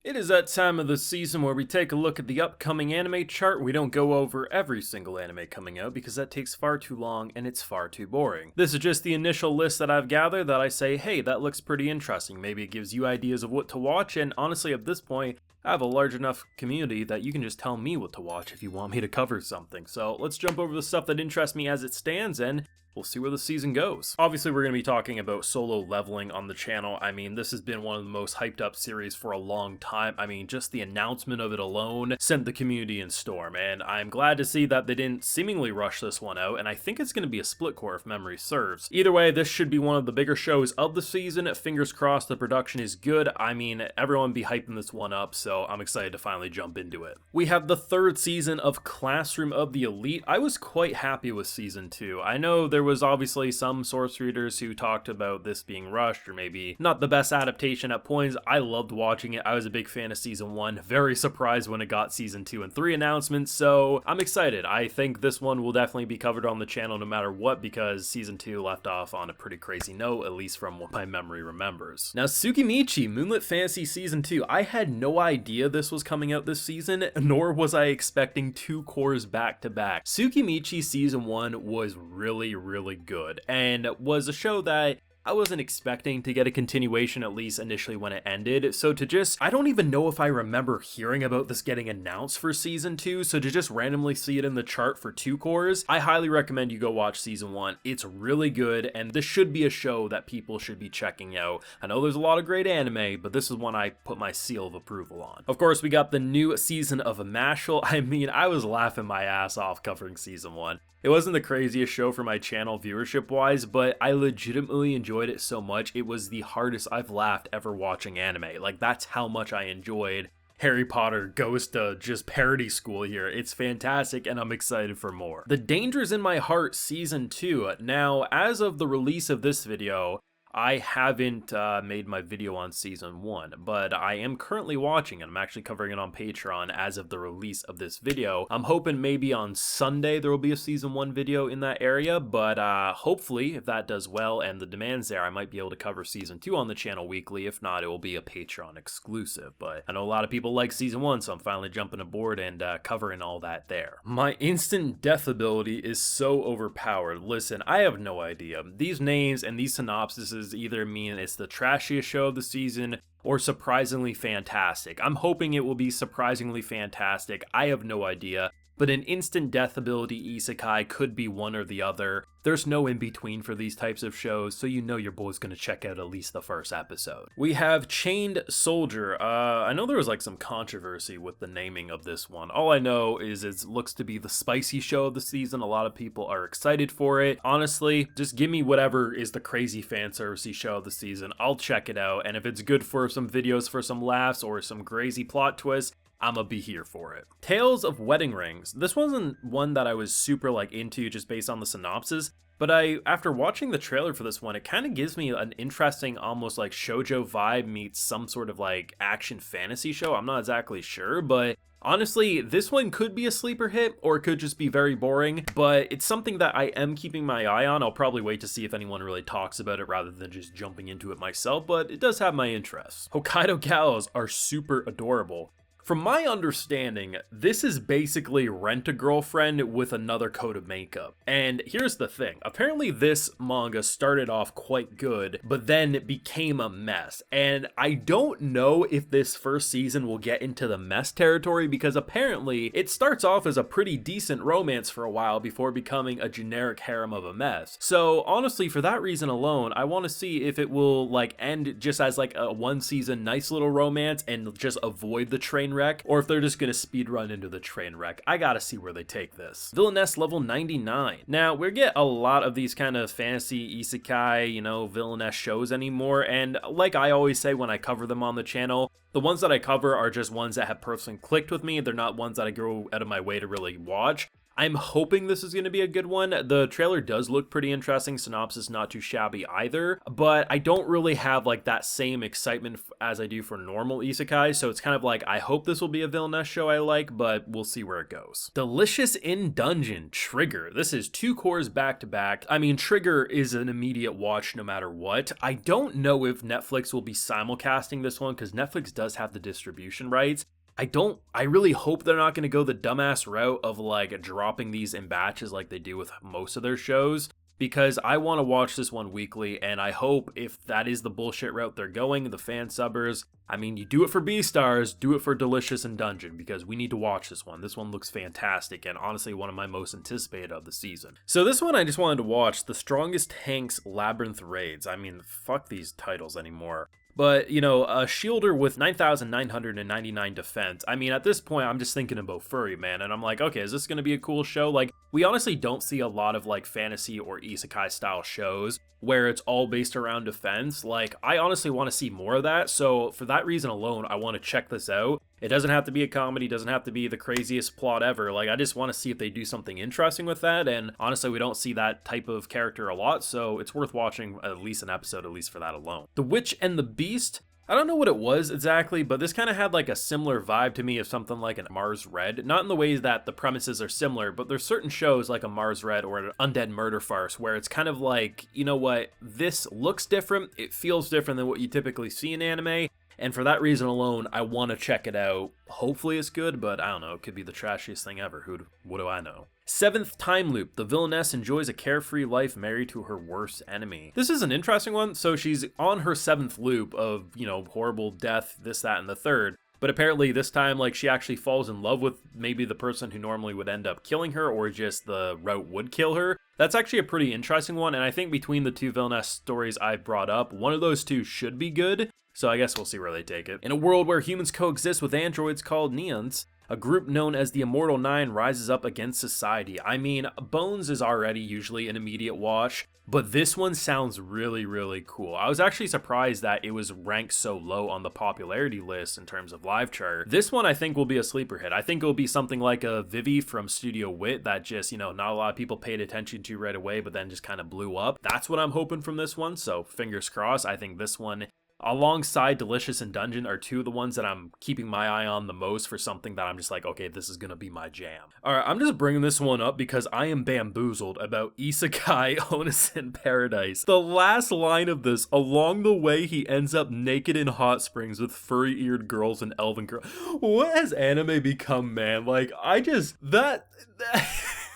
It is that time of the season where we take a look at the upcoming anime chart. We don't go over every single anime coming out because that takes far too long and it's far too boring. This is just the initial list that I've gathered that I say, hey, that looks pretty interesting. Maybe it gives you ideas of what to watch, and honestly at this point, I have a large enough community that you can just tell me what to watch if you want me to cover something. So let's jump over the stuff that interests me as it stands and we'll see where the season goes. Obviously, we're going to be talking about solo leveling on the channel. I mean, this has been one of the most hyped up series for a long time. I mean, just the announcement of it alone sent the community in storm, and I'm glad to see that they didn't seemingly rush this one out, and I think it's going to be a split core if memory serves. Either way, this should be one of the bigger shows of the season. Fingers crossed the production is good. I mean, everyone be hyping this one up, so I'm excited to finally jump into it. We have the third season of Classroom of the Elite. I was quite happy with season 2. I know there was obviously some source readers who talked about this being rushed or maybe not the best adaptation at points. I loved watching it. I was a big fan of season 1. Very surprised when it got season 2 and 3 announcements, so I'm excited. I think this one will definitely be covered on the channel no matter what because season 2 left off on a pretty crazy note, at least from what my memory remembers. Now, Tsukimichi, Moonlit Fantasy season 2. I had no idea this was coming out this season, nor was I expecting 2 cores back to back. Tsukimichi season 1 was really good and was a show that I wasn't expecting to get a continuation, at least initially when it ended. So I don't even know if I remember hearing about this getting announced for season 2, so to just randomly see it in the chart for 2 cores, I highly recommend you go watch season 1. It's really good, and this should be a show that people should be checking out. I know there's a lot of great anime, but this is one I put my seal of approval on. Of course, we got the new season of Mashle. I mean, I was laughing my ass off covering season 1. It wasn't the craziest show for my channel viewership-wise, but I legitimately enjoyed it so much. It was the hardest I've laughed ever watching anime. Like, that's how much I enjoyed Harry Potter goes to just parody school here. It's fantastic, and I'm excited for more. The Dangers in My Heart Season 2. Now, as of the release of this video, I haven't made my video on season 1, but I am currently watching it. I'm actually covering it on Patreon as of the release of this video. I'm hoping maybe on Sunday there will be a season 1 video in that area, but hopefully if that does well and the demand's there, I might be able to cover season 2 on the channel weekly. If not, it will be a Patreon exclusive, but I know a lot of people like season 1, so I'm finally jumping aboard and covering all that there. My instant death ability is so overpowered. Listen, I have no idea. These names and these synopsises either mean it's the trashiest show of the season or surprisingly fantastic. I'm hoping it will be surprisingly fantastic. I have no idea, but an instant death ability isekai could be one or the other. There's no in between for these types of shows, so you know your boy's gonna check out at least the first episode. We have Chained Soldier. I know there was like some controversy with the naming of this one. All I know is it looks to be the spicy show of the season. A lot of people are excited for it. Honestly, just give me whatever is the crazy fan servicey show of the season. I'll check it out, and if it's good for some videos for some laughs or some crazy plot twists, I'ma be here for it. Tales of Wedding Rings. This wasn't one that I was super into just based on the synopsis, but after watching the trailer for this one, it kind of gives me an interesting almost like shoujo vibe meets some sort of like action fantasy show. I'm not exactly sure, but honestly, this one could be a sleeper hit or it could just be very boring, but it's something that I am keeping my eye on. I'll probably wait to see if anyone really talks about it rather than just jumping into it myself, but it does have my interest. Hokkaido gals are super adorable. From my understanding, this is basically Rent-A-Girlfriend with another coat of makeup. And here's the thing, apparently this manga started off quite good, but then it became a mess. And I don't know if this first season will get into the mess territory because apparently it starts off as a pretty decent romance for a while before becoming a generic harem of a mess. So honestly, for that reason alone, I want to see if it will end just as a 1 season nice little romance and just avoid the train wreck, or if they're just gonna speed run into the train wreck. I gotta see where they take this. Villainess Level 99. Now, we get a lot of these kind of fantasy isekai, villainess shows anymore, and like I always say when I cover them on the channel, the ones that I cover are just ones that have personally clicked with me. They're not ones that I go out of my way to really watch. I'm hoping this is going to be a good one. The trailer does look pretty interesting. Synopsis not too shabby either, but I don't really have like that same excitement as I do for normal isekai, so it's kind of like I hope this will be a villainess show I like, but we'll see where it goes. Delicious in Dungeon, Trigger. This is 2 cores back to back. I mean, Trigger is an immediate watch no matter what. I don't know if Netflix will be simulcasting this one because Netflix does have the distribution rights. I really hope they're not going to go the dumbass route of like dropping these in batches like they do with most of their shows, because I want to watch this one weekly, and I hope if that is the bullshit route they're going, the fan subbers, I mean, you do it for B-Stars, do it for Delicious in Dungeon, because we need to watch this one. This one looks fantastic, and honestly one of my most anticipated of the season. So this one I just wanted to watch, The Strongest Hanks Labyrinth Raids. I mean, fuck these titles anymore. But, you know, a shielder with 9,999 defense. I mean, at this point, I'm just thinking about furry, man. And I'm like, okay, is this going to be a cool show? Like, we honestly don't see a lot of, like, fantasy or isekai style shows where it's all based around defense. Like, I honestly want to see more of that. So for that reason alone, I want to check this out. It doesn't have to be a comedy, doesn't have to be the craziest plot ever. Like, I just want to see if they do something interesting with that. And honestly, we don't see that type of character a lot, so it's worth watching at least an episode, at least for that alone. The Witch and the Beast. I don't know what it was exactly, but this kind of had like a similar vibe to me of something like an Mars Red. Not in the ways that the premises are similar, but there's certain shows like a Mars Red or an Undead Murder Farce where it's kind of like, you know what, this looks different, it feels different than what you typically see in anime. And for that reason alone, I want to check it out. Hopefully it's good, but I don't know. It could be the trashiest thing ever. What do I know? 7th Time Loop. The villainess enjoys a carefree life married to her worst enemy. This is an interesting one. So she's on her 7th loop of, you know, horrible death, this, that, and the third. But apparently this time, like, she actually falls in love with maybe the person who normally would end up killing her, or just the route would kill her. That's actually a pretty interesting one, and I think between the 2 villainess stories I brought up, one of those 2 should be good. So I guess we'll see where they take it. In a world where humans coexist with androids called neons, a group known as the Immortal Nine rises up against society. I mean, Bones is already usually an immediate watch, but this one sounds really, really cool. I was actually surprised that it was ranked so low on the popularity list in terms of live chart. This one I think will be a sleeper hit. I think it'll be something like a Vivi from Studio Wit that just, you know, not a lot of people paid attention to right away, but then just kind of blew up. That's what I'm hoping from this one, so fingers crossed. I think this one, alongside Delicious in Dungeon, are 2 of the ones that I'm keeping my eye on the most for something that I'm just like, okay, this is gonna be my jam. Alright, I'm just bringing this one up because I am bamboozled about Isekai Onus in Paradise. The last line of this, along the way he ends up naked in hot springs with furry-eared girls and elven girls. What has anime become, man? Like, I just, that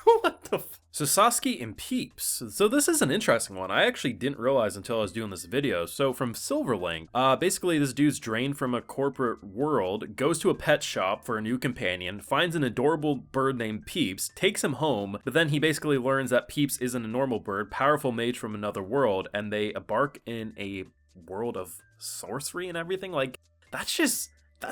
what the f. So Sasaki and Peeps. So this is an interesting one. I actually didn't realize until I was doing this video. So from Silverlink, basically this dude's drained from a corporate world, goes to a pet shop for a new companion, finds an adorable bird named Peeps, takes him home, but then he basically learns that Peeps isn't a normal bird, powerful mage from another world, and they embark in a world of sorcery and everything. Like, that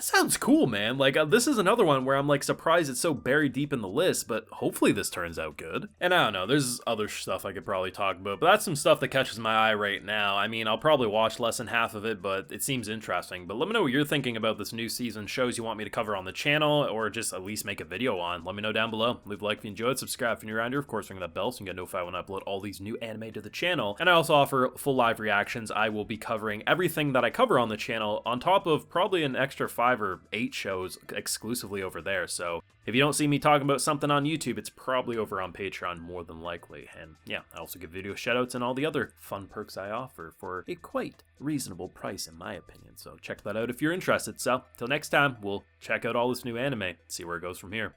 sounds cool, man. Like, this is another one where I'm, like, surprised it's so buried deep in the list, but hopefully this turns out good. And I don't know, there's other stuff I could probably talk about, but that's some stuff that catches my eye right now. I mean, I'll probably watch less than half of it, but it seems interesting. But let me know what you're thinking about this new season, shows you want me to cover on the channel, or just at least make a video on. Let me know down below. Leave a like if you enjoyed, subscribe if you're around here, of course ring that bell so you can get notified when I upload all these new anime to the channel. And I also offer full live reactions. I will be covering everything that I cover on the channel, on top of probably an extra 5 or 8 shows exclusively over there. So if you don't see me talking about something on YouTube, it's probably over on Patreon more than likely. And yeah, I also give video shoutouts and all the other fun perks I offer for a quite reasonable price in my opinion. So check that out if you're interested. So till next time, we'll check out all this new anime, see where it goes from here.